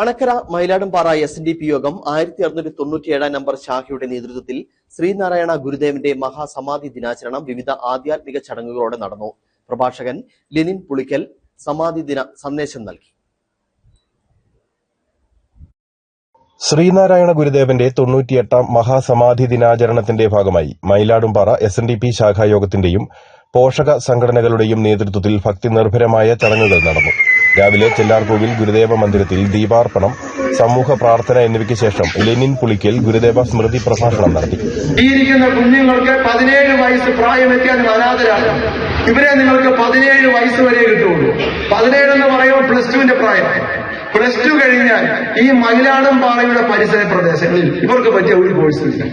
Anakkara Mayiladumpara SNDP യോഗം 1697 number ശാഖയുടെ നേതൃത്വത്തിൽ ശ്രീനാരായണ ഗുരുദേവന്റെ മഹാസമാധി ദിനാചരണം വിവിധ ആധ്യാത്മിക ചടങ്ങുകളോടെ നടന്നു. പ്രഭാഷകൻ ലെനിൻ പുളിക്കൽ സമാധി ദിന സന്ദേശം നൽകി. ശ്രീനാരായണ ഗുരുദേവന്റെ 98ാം മഹാസമാധി ദിനാചരണത്തിന്റെ ഭാഗമായി മയിലാടുംപാറ SNDP ശാഖായോഗത്തിന്റെയും പോഷക സംഘടനകളുടെയും നേതൃത്വത്തിൽ ഭക്തിനിർഭരമായ ചടങ്ങുകൾ നടന്നു. രാവിലെ ചെല്ലാർകോവിൽ ഗുരുദേവ മന്ദിരത്തിൽ ദീപാർപ്പണം, സമൂഹ പ്രാർത്ഥന എന്നിവയ്ക്ക് ശേഷം ലെനിൻ പുളിക്കൽ ഗുരുദേവ സ്മൃതി പ്രഭാഷണം നടത്തി. ഇരിക്കുന്ന കുഞ്ഞുങ്ങൾക്ക് 17 വയസ്സ് പ്രായമെത്തിയാൽ അനാഥരാണ്. ഇവരെ നിങ്ങൾക്ക് 17 വയസ്സ് വരെ കിട്ടുള്ളൂ. 17 എന്ന് പറയുമ്പോൾ +2 പ്രായം. +2 കഴിഞ്ഞാൽ ഈ മയിലാടുംപാറയുടെ പരിസര പ്രദേശങ്ങളിൽ ഇവർക്ക് പറ്റിയ ഒരു കോഴ്സില്ല.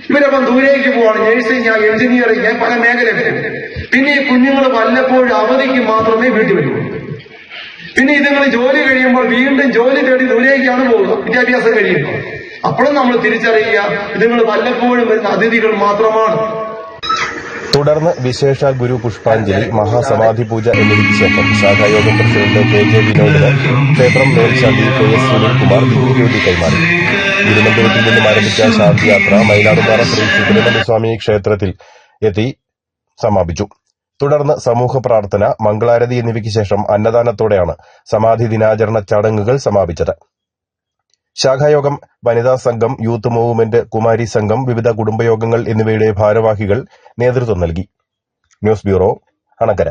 ഇവരപ്പം ദൂരേക്ക് പോവാണ്. നഴ്സിംഗ്, എഞ്ചിനീയറിംഗ്, പല മേഖലയിലും. പിന്നെ ഈ കുഞ്ഞുങ്ങൾ വല്ലപ്പോഴും അവധിക്ക് മാത്രമേ വീട്ടിൽ വരുള്ളൂ. പിന്നെ ഇതുങ്ങൾ ജോലി കഴിയുമ്പോൾ വീണ്ടും ജോലി തേടി ദൂരേക്കാണ് പോവുക, വിദ്യാഭ്യാസം കഴിയുമ്പോൾ. അപ്പോഴും നമ്മൾ തിരിച്ചറിയുക, ഇതുങ്ങൾ വല്ലപ്പോഴും വരുന്ന അതിഥികൾ മാത്രമാണ്. തുടർന്ന് വിശേഷ ഗുരു പുഷ്പാഞ്ജലി, മഹാസമാധി പൂജ എന്നിവയ്ക്ക് ശേഷം ശാഖായോഗം പ്രസിഡന്റ് KJ വിനോദിന് ക്ഷേത്രം മേൽശാന്തി KS സുനിൽകുമാർ ദിവ്യജ്യോതി കൈമാറി. തിരുവനന്തപുരത്തിൽ നിന്നും ആരംഭിച്ച ശാന്തിയാത്ര മയിലാടുംപാറ ശ്രീ സുബ്രഹ്മണ്യസ്വാമി ക്ഷേത്രത്തിൽ എത്തി സമാപിച്ചു. തുടർന്ന് സമൂഹ പ്രാർത്ഥന, മംഗളാരതി എന്നിവയ്ക്ക് ശേഷം അന്നദാനത്തോടെയാണ് സമാധി ദിനാചരണ ചടങ്ങുകൾ സമാപിച്ചത്. ശാഖായോഗം, വനിതാ സംഘം, യൂത്ത് മൂവ്മെന്റ്, കുമാരി സംഘം, വിവിധ കുടുംബയോഗങ്ങൾ എന്നിവയുടെ ഭാരവാഹികൾ നേതൃത്വം നൽകി. News bureau, Anakkara.